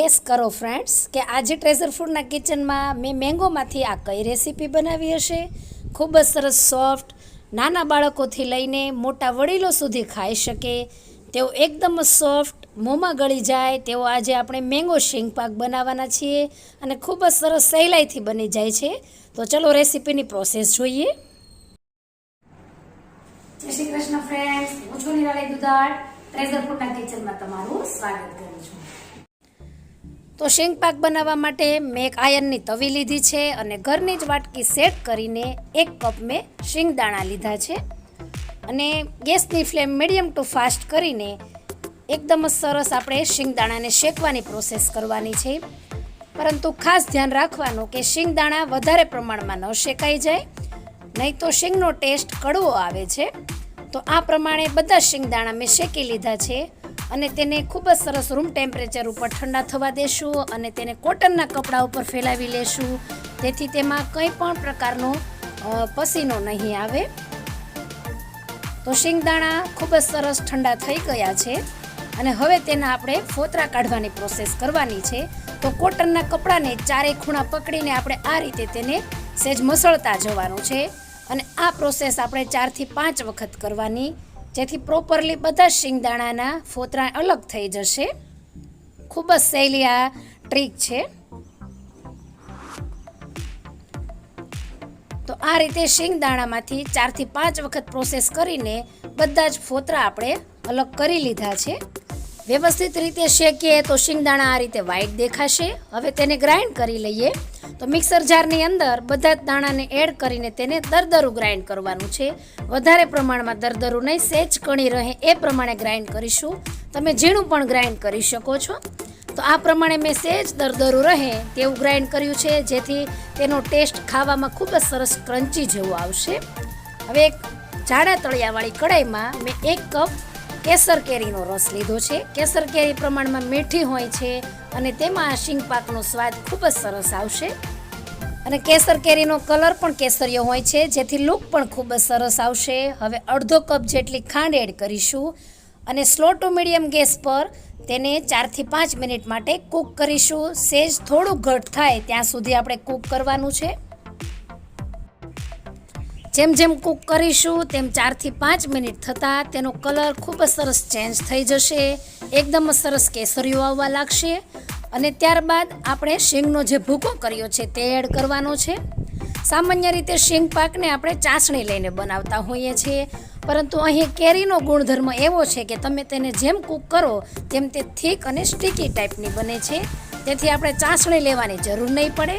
Gas કરો friends કે આજે ટ્રેઝર ફૂડના કિચનમાં મેં મેંગોમાંથી આ કઈ રેસીપી બનાવી હશે. ખૂબ જ સરસ સોફ્ટ, નાના બાળકોથી લઈને મોટા વડીલો સુધી ખાઈ શકે તેવો એકદમ સોફ્ટ, મોંમાં ગળી જાય તેવો આજે આપણે મેંગો શીંગ પાક બનાવવાના છીએ અને ખૂબ જ સરસ સહેલાઈથી બની જાય છે. તો ચલો રેસીપીની પ્રોસેસ જોઈએ. જય શ્રી કૃષ્ણ ફ્રેન્ડ્સ, હું છું નિરાલી દુધાળ. ટ્રેઝર ફૂડના કિચનમાં તમારું સ્વાગત કરું છું. તો શીંગ પાક બનાવવા માટે મેં એક આયર્નની તવી લીધી છે અને ઘરની જ વાટકી સેટ કરીને 1 કપ મેં શીંગદાણા લીધા છે અને ગેસની ફ્લેમ મીડિયમ ટુ ફાસ્ટ કરીને એકદમ સરસ આપણે શીંગદાણાને શેકવાની પ્રોસેસ કરવાની છે. પરંતુ ખાસ ધ્યાન રાખવાનું કે શીંગદાણા વધારે પ્રમાણમાં ન શેકાઈ જાય, નહીં તો શીંગનો ટેસ્ટ કડવો આવે છે. તો આ પ્રમાણે બધા શીંગદાણા મેં શેકી લીધા છે અને તેને ખૂબ જ સરસ રૂમ ટેમ્પરેચર ઉપર ઠંડા થવા દેશું અને તેને કોટનના કપડા ઉપર ફેલાવી લેશું, જેથી તેમાં કંઈ પણ પ્રકારનો પસીનો નહીં આવે. તો શીંગદાણા ખૂબ જ સરસ ઠંડા થઈ ગયા છે અને હવે તેના આપણે ફોતરા કાઢવાની પ્રોસેસ કરવાની છે. તો કોટનના કપડાને ચારે ખૂણા પકડીને આપણે આ રીતે તેને સહેજ મસળતા જવાનું છે અને આ પ્રોસેસ આપણે 4 થી 5 વખત કરવાની, જેથી પ્રોપરલી બધા શીંગદાણાના ફોતરા અલગ થઈ જશે. ખૂબ જ સહેલી આ ટ્રીક છે. તો આ રીતે શીંગદાણામાંથી 4 થી 5 વખત પ્રોસેસ કરીને બધા જ ફોતરા આપણે અલગ કરી લીધા છે. વ્યવસ્થિત રીતે શેકીએ તો શીંગદાણા આ રીતે વ્હાઈટ દેખાશે. હવે તેને ગ્રાઇન્ડ કરી લઈએ. તો મિક્સર જારની અંદર બધા જ દાણાને એડ કરીને તેને દરદરું ગ્રાઇન્ડ કરવાનું છે. વધારે પ્રમાણમાં દરદરું નહીં, સહેજ કણી રહે એ પ્રમાણે ગ્રાઇન્ડ કરીશું. તમે ઝીણું પણ ગ્રાઇન્ડ કરી શકો છો. તો આ પ્રમાણે મેં સહેજ દરદરું રહે તેવું ગ્રાઇન્ડ કર્યું છે, જેથી તેનો ટેસ્ટ ખાવામાં ખૂબ જ સરસ ક્રન્ચી જેવો આવશે. હવે એક જાડા તળિયાવાળી કડાઈમાં મેં 1 કપ કેસર કેરીનો રસ લીધો છે. કેસર કેરી પ્રમાણમાં મીઠી હોય છે અને તેમાં શીંગ પાકનો સ્વાદ ખૂબ જ સરસ આવશે અને કેસર કેરીનો કલર પણ કેસરીયો હોય છે, જેથી લુક પણ ખૂબ જ સરસ આવશે. હવે અડધો કપ જેટલી ખાંડ એડ કરીશું અને સ્લો ટુ મીડિયમ ગેસ પર તેને 4 થી 5 મિનિટ માટે કૂક કરીશું. સહેજ થોડું ઘટ થાય ત્યાં સુધી આપણે કૂક કરવાનું છે. જેમ જેમ કૂક કરીશું તેમ 4 થી 5 મિનિટ થતાં તેનો કલર ખૂબ જ સરસ ચેન્જ થઈ જશે, એકદમ સરસ કેસરીયો આવવા લાગશે અને ત્યારબાદ આપણે શીંગનો જે ભૂકો કર્યો છે તે એડ કરવાનો છે. સામાન્ય રીતે શીંગ પાકને આપણે ચાસણી લઈને બનાવતા હોઈએ છીએ, પરંતુ અહીં કેરીનો ગુણધર્મ એવો છે કે તમે તેને જેમ કૂક કરો તેમ તે થીક અને સ્ટીકી ટાઈપની બને છે, તેથી આપણે ચાસણી લેવાની જરૂર નહીં પડે.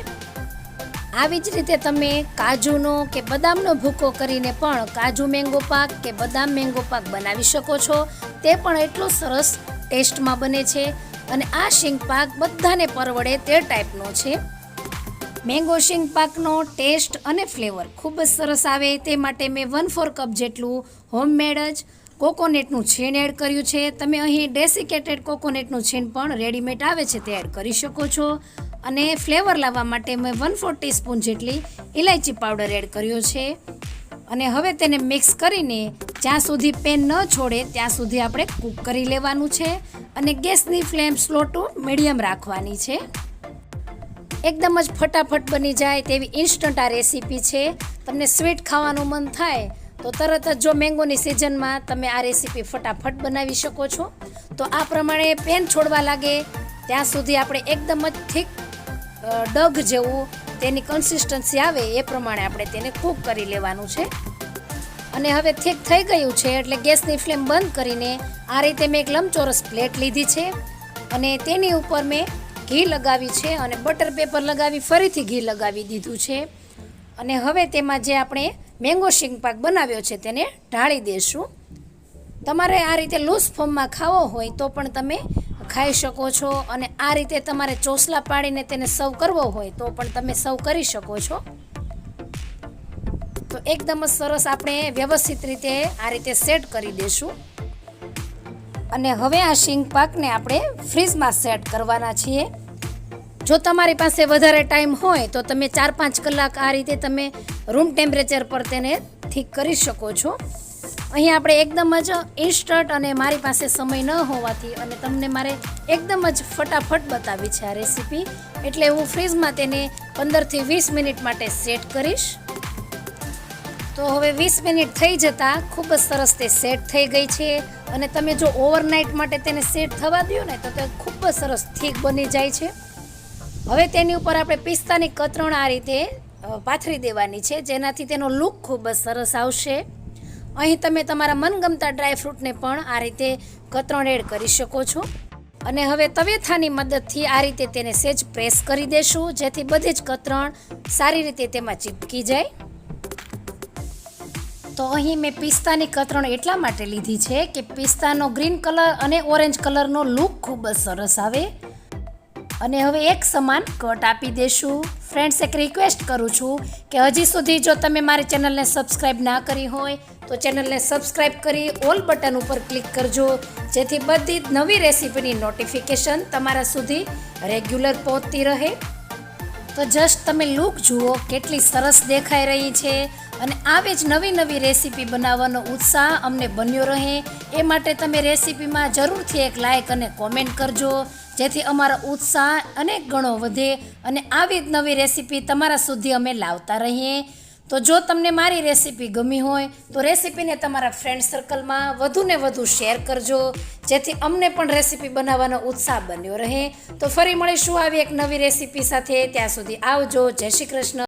આવી જ રીતે તમે કાજુનો કે બદામનો ભૂકો કરીને પણ કાજુ મેંગો પાક કે બદામ મેંગો પાક બનાવી શકો છો. તે પણ એટલો સરસ ટેસ્ટમાં બને છે અને આ શીંગ પાક બધાને પરવડે તે ટાઈપનો છે. મેંગો શીંગ પાકનો ટેસ્ટ અને ફ્લેવર ખૂબ જ સરસ આવે તે માટે મેં 1/4 કપ જેટલું હોમમેડ જ કોકોનટનું છીણ એડ કર્યું છે. તમે અહીં ડેસિકેટેડ કોકોનટનું છીણ પણ રેડીમેડ આવે છે તે એડ કરી શકો છો અને ફ્લેવર લાવવા માટે મેં 1/4 ટીસ્પૂન જેટલી ઇલાયચી પાવડર એડ કર્યો છે અને હવે તેને મિક્સ કરીને જ્યાં સુધી પેન ન છોડે ત્યાં સુધી આપણે કૂક કરી લેવાનું છે અને ગેસની ફ્લેમ સ્લો ટુ મીડિયમ રાખવાની છે. એકદમ જ ફટાફટ બની જાય તેવી ઇન્સ્ટન્ટ આ રેસીપી છે. તમને સ્વીટ ખાવાનું મન થાય તો તરત જ જો મેંગોની સિઝનમાં તમે આ રેસીપી ફટાફટ બનાવી શકો છો. તો આ પ્રમાણે પેન છોડવા લાગે ત્યાં સુધી આપણે એકદમ જ થીક ડગ જેવું તેની કન્સિસ્ટન્સી આવે એ પ્રમાણે આપણે તેને કૂક કરી લેવાનું છે. અને હવે થીક થઈ ગયું છે એટલે ગેસની ફ્લેમ બંધ કરીને આ રીતે મેં એક લંબચોરસ પ્લેટ લીધી છે અને તેની ઉપર મેં ઘી લગાવી છે અને બટર પેપર લગાવી ફરીથી ઘી લગાવી દીધું છે અને હવે તેમાં જે આપણે મેંગો શીંગ પાક બનાવ્યો છે તેને ઢાળી દેશું. તમારે આ રીતે લૂઝ ફોર્મમાં ખાવો હોય તો પણ તમે ખાઈ શકો છો અને આ રીતે તમારે ચોસલા પાડીને તેને સર્વ કરવો હોય તો પણ તમે સર્વ કરી શકો છો. તો એકદમ જ સરસ આપણે વ્યવસ્થિત રીતે આ રીતે સેટ કરી દેશું અને હવે આ શીંગ પાકને આપણે ફ્રીઝમાં સેટ કરવાના છીએ. જો તમારી પાસે વધારે ટાઈમ હોય તો તમે 4-5 કલાક આ રીતે તમે રૂમ ટેમ્પરેચર પર તેને ઠીક કરી શકો છો અહીં આપણે એકદમ જ ઇન્સ્ટન્ટ અને મારી પાસે સમય ન હોવાથી અને તમને મારે એકદમ જ ફટાફટ બતાવી છે આ રેસીપી, એટલે હું ફ્રીઝમાં તેને 15થી 20 મિનિટ માટે સેટ કરીશ. તો હવે 20 મિનિટ થઈ જતાં ખૂબ જ સરસ તે સેટ થઈ ગઈ છે. અને તમે જો ઓવરનાઇટ માટે તેને સેટ થવા દો ને તો તે ખૂબ જ સરસ થીક બની જાય છે. હવે તેની ઉપર આપણે પિસ્તાની કતરણ આ રીતે પાથરી દેવાની છે, જેનાથી તેનો લુક ખૂબ જ સરસ આવશે. અહીં તમે તમારા મનગમતા ડ્રાયફ્રૂટને પણ આ રીતે કતરણ એડ કરી શકો છો. અને હવે તવેથાની મદદથી આ રીતે તેને સેજ પ્રેસ કરી દેશું, જેથી બધી જ કતરણ સારી રીતે તેમાં ચીપકી જાય. તો અહીં મેં પિસ્તાની કતરણ એટલા માટે લીધી છે કે પિસ્તાનો ગ્રીન કલર અને ઓરેન્જ કલરનો લુક ખૂબ જ સરસ આવે. અને હવે એક સમાન કટ આપી દેશું. ફ્રેન્ડ્સ, એક રિક્વેસ્ટ કરું છું કે હજી સુધી જો તમે મારી ચેનલને સબસ્ક્રાઈબ ના કરી હોય તો ચેનલને સબસ્ક્રાઈબ કરી ઓલ બટન ઉપર ક્લિક કરજો, જેથી બધી જ નવી રેસીપીની નોટિફિકેશન તમારા સુધી રેગ્યુલર પહોંચતી રહે. તો જસ્ટ તમે લુક જુઓ, કેટલી સરસ દેખાઈ રહી છે. અને આવી જ નવી નવી રેસીપી બનાવવાનો ઉત્સાહ અમને બન્યો રહે એ માટે તમે રેસીપીમાં જરૂરથી એક લાઇક અને કોમેન્ટ કરજો, જેથી અમારો ઉત્સાહ અનેક ગણો વધે અને આવી જ નવી રેસીપી તમારા સુધી અમે લાવતા રહીએ. તો જો તમને મારી રેસીપી ગમી હોય તો રેસીપીને તમારા ફ્રેન્ડ સર્કલમાં વધુને વધુ શેર કરજો, જેથી અમને પણ રેસીપી બનાવવાનો ઉત્સાહ બન્યો રહે. તો ફરી મળીશું આવી એક નવી રેસીપી સાથે. ત્યાં સુધી આવજો. જય શ્રી કૃષ્ણ.